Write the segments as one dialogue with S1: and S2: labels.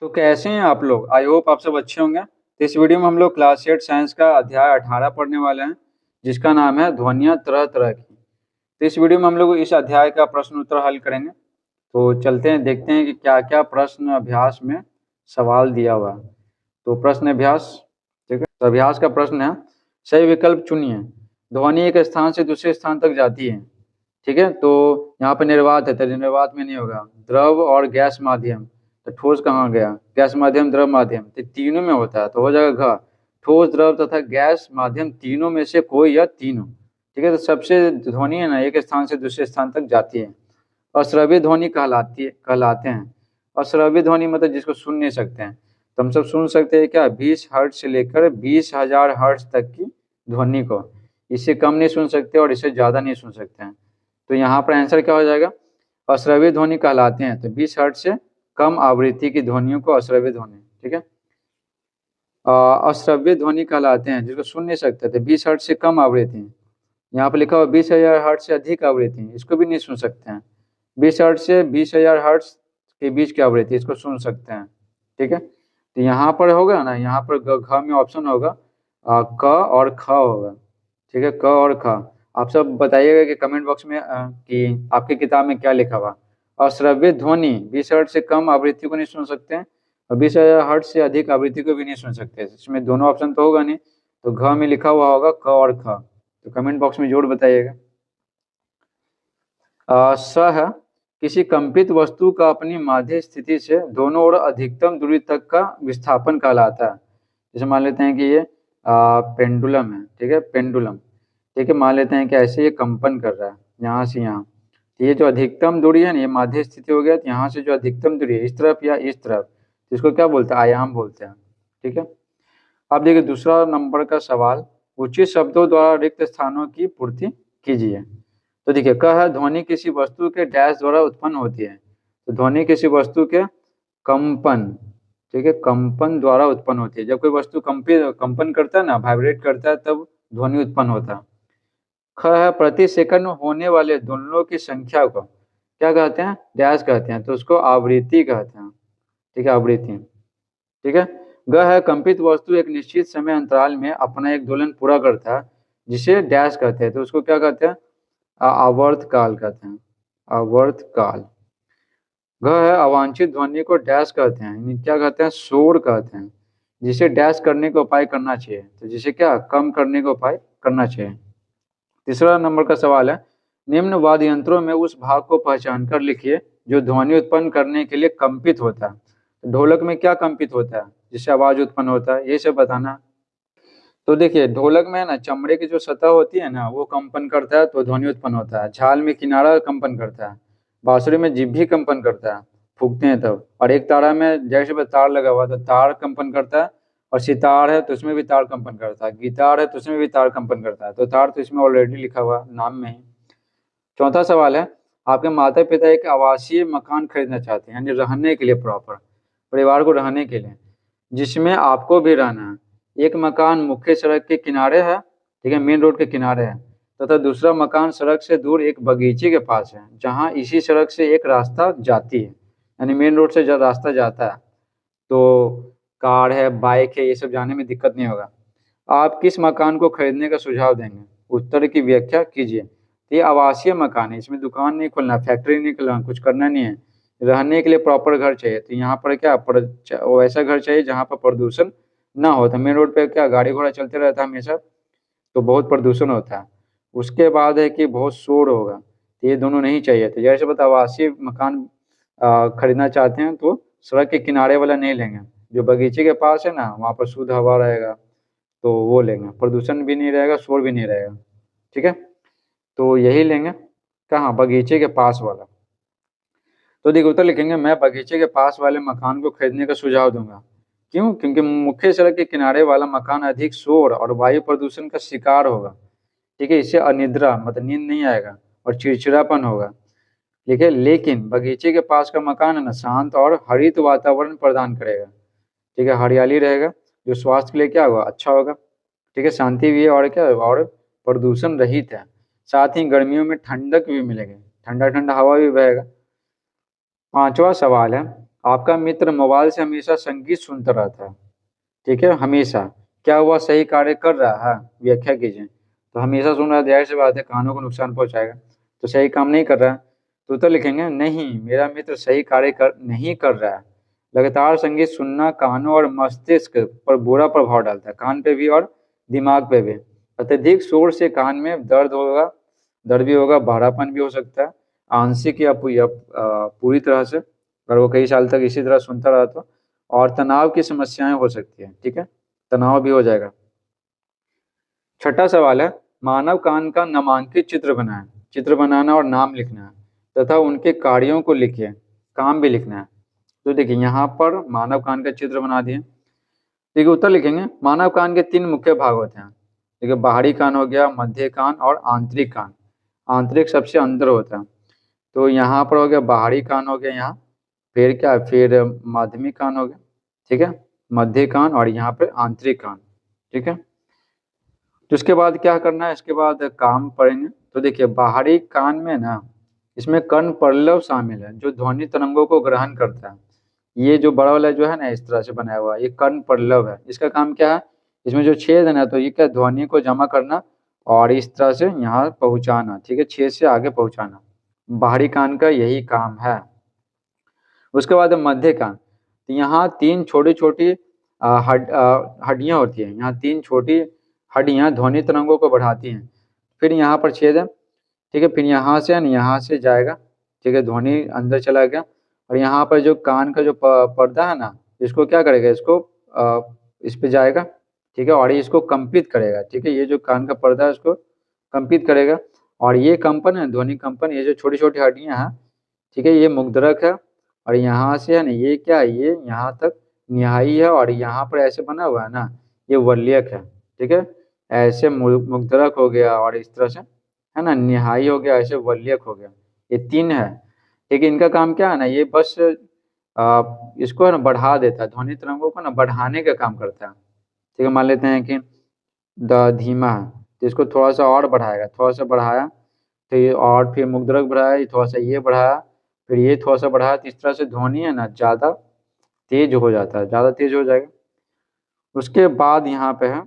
S1: तो कैसे हैं आप लोग? आई होप आप सब अच्छे होंगे। तो इस वीडियो में हम लोग क्लास 8 साइंस का अध्याय 18 पढ़ने वाले हैं, जिसका नाम है ध्वनियाँ तरह तरह की। तो इस वीडियो में हम लोग इस अध्याय का प्रश्न उत्तर हल करेंगे। तो चलते हैं, देखते हैं कि क्या क्या प्रश्न अभ्यास में सवाल दिया हुआ है। तो प्रश्न अभ्यास, ठीक है। तो अभ्यास का प्रश्न है, सही विकल्प चुनिए। ध्वनि एक स्थान से दूसरे स्थान तक जाती है, ठीक है। तो यहाँ पे निर्वात है, तो निर्वात में नहीं होगा। द्रव और गैस माध्यम, तो ठोस कहाँ गया? गैस माध्यम, द्रव माध्यम, तो तीनों में होता है, तो हो जाएगा घ। ठोस, द्रव तथा गैस माध्यम तीनों में से कोई या तीनों, ठीक है। तो सबसे ध्वनि है ना, एक स्थान से दूसरे स्थान तक जाती है। अश्रव्य ध्वनि कहलाते हैं। अश्रव्य ध्वनि मतलब जिसको सुन नहीं सकते हैं। तो हम सब सुन सकते हैं क्या? 20 हर्ट्ज से लेकर 20,000 हर्ट्ज तक की ध्वनि को। इससे कम नहीं सुन सकते और इससे ज्यादा नहीं सुन सकते हैं। तो यहाँ पर आंसर क्या हो जाएगा? अश्रव्य ध्वनि कहलाते हैं। तो 20 हर्ट्ज से कम आवृत्ति की ध्वनियों को अश्रव्य ध्वनि, ठीक है। अश्रव्य ध्वनि कहलाते हैं जिसको सुन नहीं सकते थे। 20 हर्ट्ज से कम आवृत्ति, यहाँ पर लिखा हुआ 20,000 हर्ट्ज से अधिक आवृत्ति, इसको भी नहीं सुन सकते हैं। 20 हर्ट्ज से 20,000 हर्ट्ज के बीच की आवृत्ति, इसको सुन सकते हैं, ठीक है। तो यहाँ पर होगा ना, यहाँ पर घ में ऑप्शन होगा क और ख होगा, ठीक है। क और ख। आप सब बताइएगा कि कमेंट बॉक्स में कि आपकी किताब में क्या लिखा हुआ। अश्रव्य ध्वनि 20 हर्ट्ज से कम आवृत्ति को नहीं सुन सकते हैं और 20,000 हर्ट्ज से अधिक आवृत्ति को भी नहीं सुन सकते। इसमें दोनों ऑप्शन तो होगा नहीं, तो घ में लिखा हुआ होगा क और ख। तो कमेंट बॉक्स में जरूर बताइएगा। सह किसी कंपित वस्तु का अपनी माध्य स्थिति से दोनों ओर अधिकतम दूरी तक का विस्थापन कहलाता है। जैसे मान लेते हैं कि ये पेंडुलम है, ठीक है, पेंडुलम, ठीक है। मान लेते हैं कि ऐसे ये कंपन कर रहा है यहाँ से यहाँ। तो ये जो अधिकतम दूरी है ना, ये माध्य स्थिति हो गया। तो यहाँ से जो अधिकतम दूरी है इस तरफ या इस तरफ, तो इसको क्या बोलते हैं? आयाम बोलते हैं, ठीक है। अब देखिए दूसरा नंबर का सवाल, उचित शब्दों द्वारा रिक्त स्थानों की पूर्ति कीजिए। तो देखिए, कह ध्वनि किसी वस्तु के डैश द्वारा उत्पन्न होती है। तो ध्वनि किसी वस्तु के कंपन, ठीक है, कंपन द्वारा उत्पन्न होती है। जब कोई वस्तु कंपन करता है ना, वाइब्रेट करता है, तब ध्वनि उत्पन्न होता है। ख है प्रति सेकंड होने वाले दोलनों की संख्या को क्या कहते हैं? डैश कहते हैं, तो उसको आवृत्ति कहते हैं, ठीक है, आवृत्ति, ठीक है। ग है कंपित वस्तु एक निश्चित समय अंतराल में अपना एक दोलन पूरा करता है, जिसे डैश कहते हैं, तो उसको क्या कहते हैं? आवर्त काल कहते हैं, आवर्त काल। घ है अवांछित ध्वनि को डैश कहते हैं, यानी क्या कहते हैं? शोर कहते हैं, जिसे डैश करने का उपाय करना चाहिए, तो जिसे क्या कम करने का उपाय करना चाहिए। तीसरा नंबर का सवाल है, निम्न वाद्य यंत्रों में उस भाग को पहचान कर लिखिए जो ध्वनि उत्पन्न करने के लिए कंपित होता है। तो ढोलक में क्या कंपित होता है जिससे आवाज उत्पन्न होता है? ये सब बताना। तो देखिए ढोलक में ना चमड़े की जो सतह होती है ना, वो कंपन करता है, तो ध्वनि उत्पन्न होता है। झाल में किनारा कंपन करता है। बांसुरी में जिभ भी कंपन करता है, फूकते हैं तब। और एक तारा में जैसे तार लगा हुआ, तो तार कंपन करता है। और सितार है तो उसमें भी तार कंपन करता है। गिटार है तो उसमें भी तार कंपन करता है। तो तार तो इसमें ऑलरेडी लिखा हुआ नाम में ही। चौथा सवाल है, आपके माता पिता एक आवासीय मकान खरीदना चाहते हैं, यानी रहने के लिए, प्रॉपर परिवार को रहने के लिए, जिसमें आपको भी रहना है। एक मकान मुख्य सड़क के किनारे है, ठीक है, मेन रोड के किनारे है, तथा दूसरा मकान सड़क से दूर एक बगीचे के पास है, जहां इसी सड़क से एक रास्ता जाती है, यानी मेन रोड से जब रास्ता जाता है, तो कार है, बाइक है, ये सब जाने में दिक्कत नहीं होगा। आप किस मकान को खरीदने का सुझाव देंगे? उत्तर की व्याख्या कीजिए। तो ये आवासीय मकान है, इसमें दुकान नहीं खोलना, फैक्ट्री नहीं खोलना, कुछ करना नहीं है। रहने के लिए प्रॉपर घर चाहिए। तो यहाँ पर क्या वैसा घर चाहिए जहाँ पर प्रदूषण ना हो। तो मेन रोड पे क्या गाड़ी घोड़ा चलते रहता है हमेशा, तो बहुत प्रदूषण होता है। उसके बाद है कि बहुत शोर होगा, तो ये दोनों नहीं चाहिए। तो जैसे बता, आवासीय मकान खरीदना चाहते हैं तो सड़क के किनारे वाला नहीं लेंगे, जो बगीचे के पास है ना, वहाँ पर शुद्ध हवा रहेगा, तो वो लेंगे। प्रदूषण भी नहीं रहेगा, शोर भी नहीं रहेगा, ठीक है। तो यही लेंगे, कहाँ? बगीचे के पास वाला। तो देखिए उत्तर लिखेंगे, मैं बगीचे के पास वाले मकान को खरीदने का सुझाव दूंगा। क्यों? क्योंकि मुख्य सड़क के किनारे वाला मकान अधिक शोर और वायु प्रदूषण का शिकार होगा, ठीक है। इससे अनिद्रा मतलब नींद नहीं आएगा और चिड़चिड़ापन होगा, ठीक है। लेकिन बगीचे के पास का मकान है ना, शांत और हरित वातावरण प्रदान करेगा, ठीक है, हरियाली रहेगा, जो स्वास्थ्य के लिए क्या होगा? अच्छा होगा, ठीक है। शांति भी है और क्या, और प्रदूषण रहित है। साथ ही गर्मियों में ठंडक भी मिलेगी, ठंडा ठंडा हवा भी बहेगा। पांचवा सवाल है, आपका मित्र मोबाइल से हमेशा संगीत सुनता रहता है, ठीक है, हमेशा। क्या वह सही कार्य कर रहा है? व्याख्या कीजिए। तो हमेशा सुन रहा है, जाहिर सी बात है कानों को नुकसान पहुंचाएगा, तो सही काम नहीं कर रहा है। तो उत्तर लिखेंगे, नहीं, मेरा मित्र सही कार्य नहीं कर रहा है। लगातार संगीत सुनना कानों और मस्तिष्क पर बुरा प्रभाव डालता है, कान पे भी और दिमाग पे भी। अत्यधिक शोर से कान में दर्द भी होगा, बहरापन भी हो सकता है, आंशिक या पूरी तरह से, अगर वो कई साल तक इसी तरह सुनता रहा तो। और तनाव की समस्याएं हो सकती है, ठीक है, तनाव भी हो जाएगा। छठा सवाल है, मानव कान का नामांकित चित्र बनाएं। चित्र बनाना और नाम लिखना है तथा उनके कार्यों को लिखिए, काम भी लिखना है। तो देखिए यहाँ पर मानव कान का चित्र बना दिए। ठीक है, उत्तर लिखेंगे, मानव कान के 3 मुख्य भाग होते हैं। देखिए, बाहरी कान हो गया, मध्य कान और आंतरिक कान। आंतरिक सबसे अंदर होता है। तो यहाँ पर हो गया बाहरी कान हो गया यहाँ, फिर क्या, फिर माध्यमिक कान हो गया, ठीक है, मध्य कान और यहाँ पे आंतरिक कान, ठीक है। तो इसके बाद क्या करना है, इसके बाद काम पढ़ेंगे। तो देखिए, बाहरी कान में ना, इसमें कर्ण पल्लव शामिल है जो ध्वनि तरंगों को ग्रहण करता है। ये जो बड़ा वाला जो है ना, इस तरह से बनाया हुआ है, ये कर्ण पल्लव है। इसका काम क्या है, इसमें जो छेद है ना, तो ये क्या, ध्वनि को जमा करना और इस तरह से यहाँ पहुंचाना, ठीक है, छेद से आगे पहुंचाना। बाहरी कान का यही काम है। उसके बाद है मध्य कान। तो यहाँ 3 छोटी छोटी हड्डियाँ होती हैं। यहाँ 3 छोटी हड्डियाँ ध्वनि तरंगों को बढ़ाती हैं। फिर यहाँ पर छेद है, ठीक है, फिर यहाँ से यहाँ से जाएगा, ठीक है, ध्वनि अंदर चला गया। और यहाँ पर जो कान का जो पर्दा है ना, इसको क्या करेगा, इसको इस पे जाएगा, ठीक है, और ये इसको कंपित करेगा, ठीक है, ये जो कान का पर्दा है इसको कंपित करेगा। और ये कंपन है, ध्वनि कंपन, ये जो छोटी छोटी हड्डियाँ हैं, ठीक है, ये मुग्धरक है। और यहाँ से है ना, ये क्या है, ये यहाँ तक निहाई है, और यहाँ पर ऐसे बना हुआ है ना, ये वल्यक है, ठीक है। ऐसे मुग्धरक हो गया, और इस तरह से है ना, निहाई हो गया, ऐसे वल्यक हो गया। ये 3 है, ठीक है। इनका काम क्या है ना, ये बस इसको है ना बढ़ा देता है, ध्वनि तरंगों को ना बढ़ाने का काम करता है, ठीक है। मान लेते हैं कि धीमा है, तो इसको थोड़ा सा और बढ़ाएगा, थोड़ा सा बढ़ाया, तो ये, और फिर मुद्रक बढ़ाया, ये थोड़ा सा ये बढ़ाया, फिर ये थोड़ा सा बढ़ाया, तो इस तरह से ध्वनि है ना ज़्यादा तेज हो जाता है, ज़्यादा तेज हो जाएगा। उसके बाद यहाँ पे है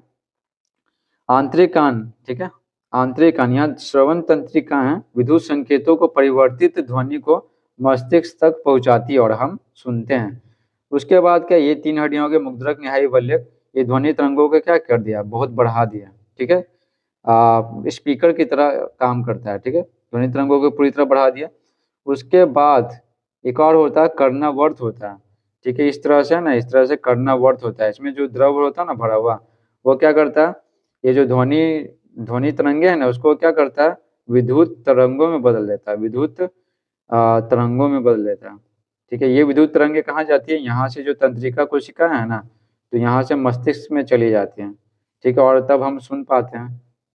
S1: आंतरिक कान, ठीक है। आंतरिक कान, यहाँ श्रवण तंत्रिका है, विद्युत संकेतों को परिवर्तित ध्वनि को मस्तिष्क तक पहुंचाती है और हम सुनते हैं। उसके बाद क्या, ये 3 हड्डियों के मुद्रक, निहाई, वल्यक, ये ध्वनि तरंगों को क्या कर दिया, बहुत बढ़ा दिया, ठीक है। स्पीकर की तरह काम करता है, ठीक है, ध्वनि तरंगों को पूरी तरह बढ़ा दिया। उसके बाद एक और होता है कर्णावर्त होता है, ठीक है, इस तरह से ना, इस तरह से कर्णावर्त होता है। इसमें जो द्रव होता है ना भरा हुआ, वो क्या करता है, ये जो ध्वनि ध्वनि तरंगे है ना, उसको क्या करता है, विद्युत तरंगों में बदल देता है, विद्युत तरंगों में बदल देता है, ठीक है। ये विद्युत तरंगे कहाँ जाती है, यहाँ से जो तंत्रिका कोशिका है ना, तो यहाँ से मस्तिष्क में चली जाती हैं, ठीक है, और तब हम सुन पाते हैं।